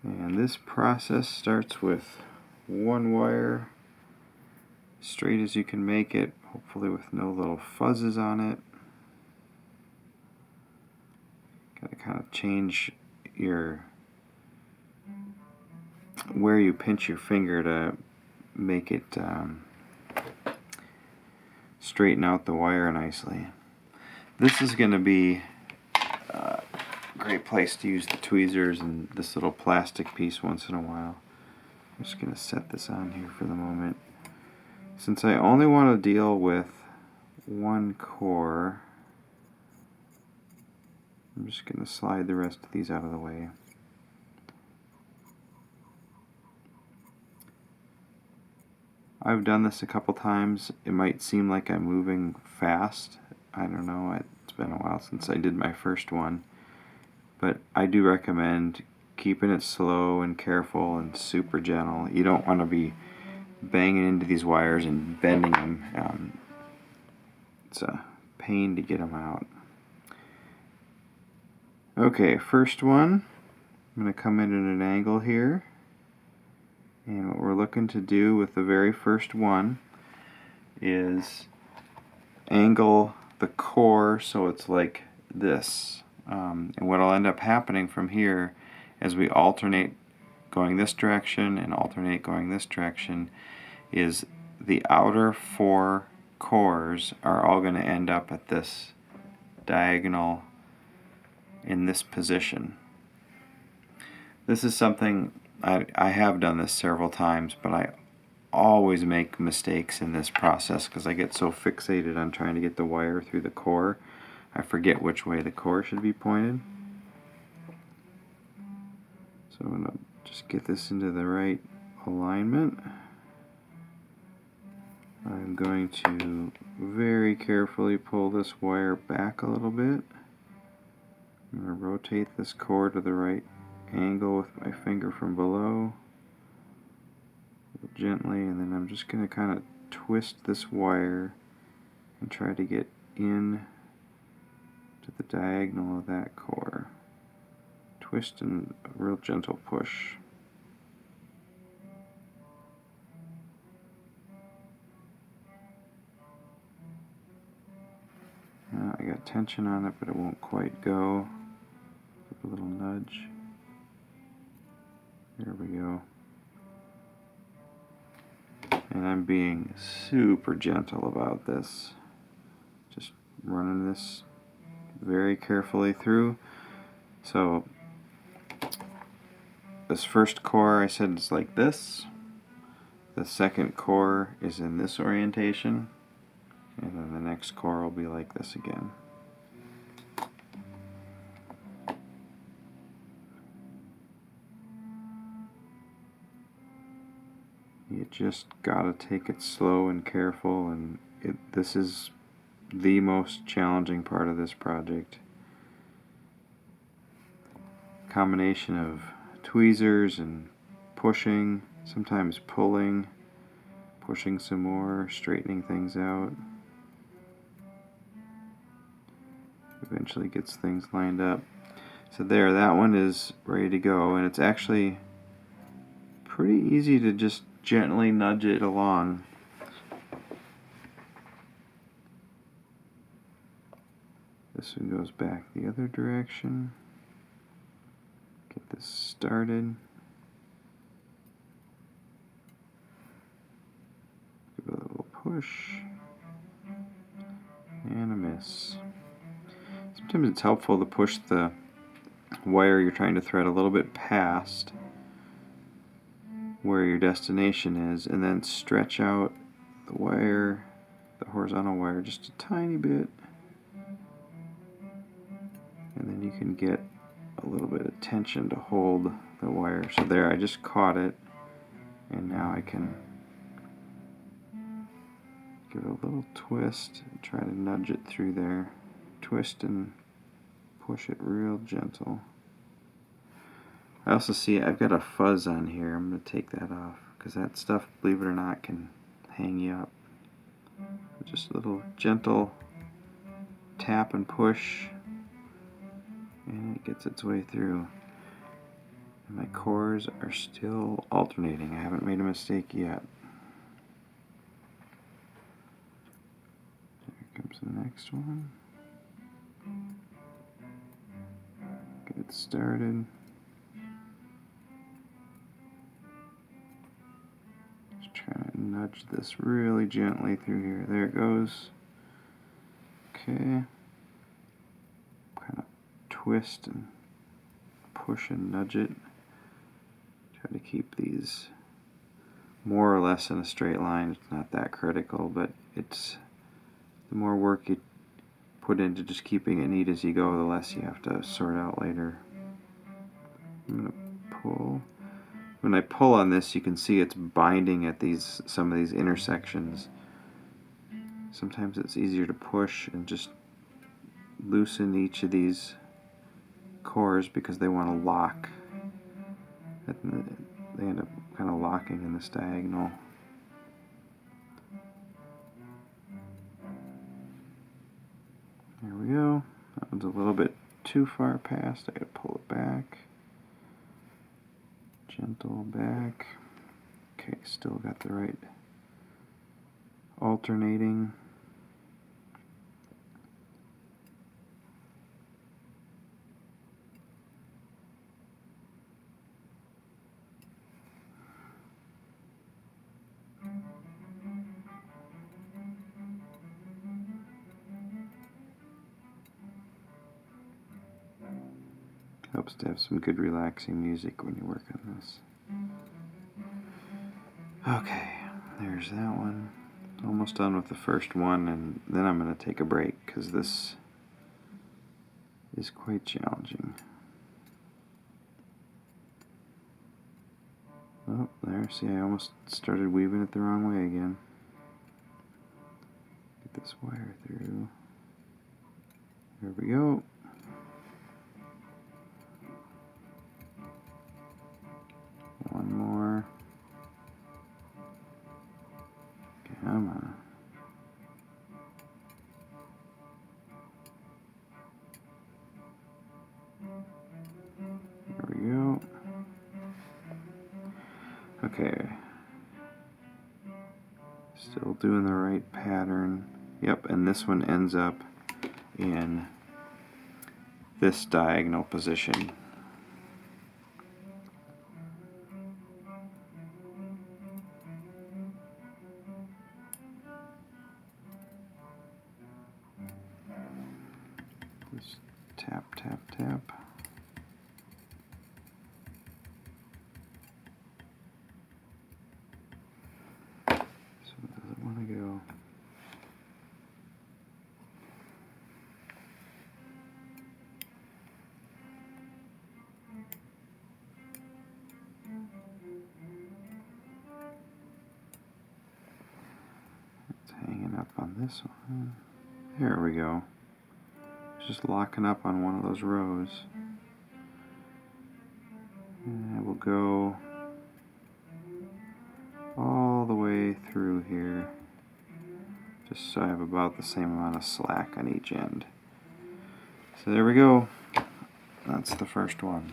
And this process starts with one wire, straight as you can make it, hopefully with no little fuzzes on it. Got to kind of change your where you pinch your finger to make it straighten out the wire nicely. This is going to be a great place to use the tweezers and this little plastic piece once in a while. I'm just going to set this on here for the moment. Since I only want to deal with one core, I'm just going to slide the rest of these out of the way. I've done this a couple times. It might seem like I'm moving fast. I don't know, it's been a while since I did my first one. But I do recommend keeping it slow and careful and super gentle. You don't want to be banging into these wires and bending them. It's a pain to get them out. Okay, first one, I'm going to come in at an angle here. And what we're looking to do with the very first one is angle the core so it's like this. And what will end up happening from here as we alternate going this direction and alternate going this direction is the outer four cores are all going to end up at this diagonal in this position. This is something I have done this several times, but I always make mistakes in this process because I get so fixated on trying to get the wire through the core, I forget which way the core should be pointed. So I'm going to just get this into the right alignment. I'm going to very carefully pull this wire back a little bit. I'm going to rotate this core to the right angle with my finger from below gently, and then I'm just going to kind of twist this wire and try to get in to the diagonal of that core. Twist and a real gentle push. I got tension on it, but it won't quite go. Give a little nudge. There we go. And I'm being super gentle about this. Just running this very carefully through. So this first core I said is like this. The second core is in this orientation. And then the next core will be like this again. You just gotta take it slow and careful, and this is the most challenging part of this project. Combination of tweezers and pushing, sometimes pulling, pushing some more, straightening things out. Eventually gets things lined up. So there, that one is ready to go, and it's actually pretty easy to just gently nudge it along. This one goes back the other direction. Get this started. Give it a little push. And a miss. Sometimes it's helpful to push the wire you're trying to thread a little bit past where your destination is, and then stretch out the wire, the horizontal wire, just a tiny bit, and then you can get a little bit of tension to hold the wire. So there, I just caught it, and now I can give it a little twist and try to nudge it through there. Twist and push it real gentle. I also see I've got a fuzz on here. I'm going to take that off because that stuff, believe it or not, can hang you up. Just a little gentle tap and push, and it gets its way through. And my cores are still alternating. I haven't made a mistake yet. Here comes the next one. Get it started. Just trying to nudge this really gently through here. There it goes. Okay. Kind of twist and push and nudge it. Try to keep these more or less in a straight line. It's not that critical, but it's the more work you put into just keeping it neat as you go, the less you have to sort out later. I'm going to pull. When I pull on this, you can see it's binding at some of these intersections. Sometimes it's easier to push and just loosen each of these cores because they want to lock. They end up kind of locking in this diagonal. There we go. That one's a little bit too far past. I gotta pull it back. Gentle back. Okay, still got the right alternating. Helps to have some good relaxing music when you work on this. Okay, there's that one. Almost done with the first one, and then I'm going to take a break because this is quite challenging. Oh, there, see, I almost started weaving it the wrong way again. Get this wire through. There we go. One more. Come on. There we go. Okay. Still doing the right pattern. Yep, and this one ends up in this diagonal position. Just tap, tap, tap. So it doesn't want to go. It's hanging up on this one. There we go. Just locking up on one of those rows. And I will go all the way through here, just so I have about the same amount of slack on each end. So there we go. That's the first one.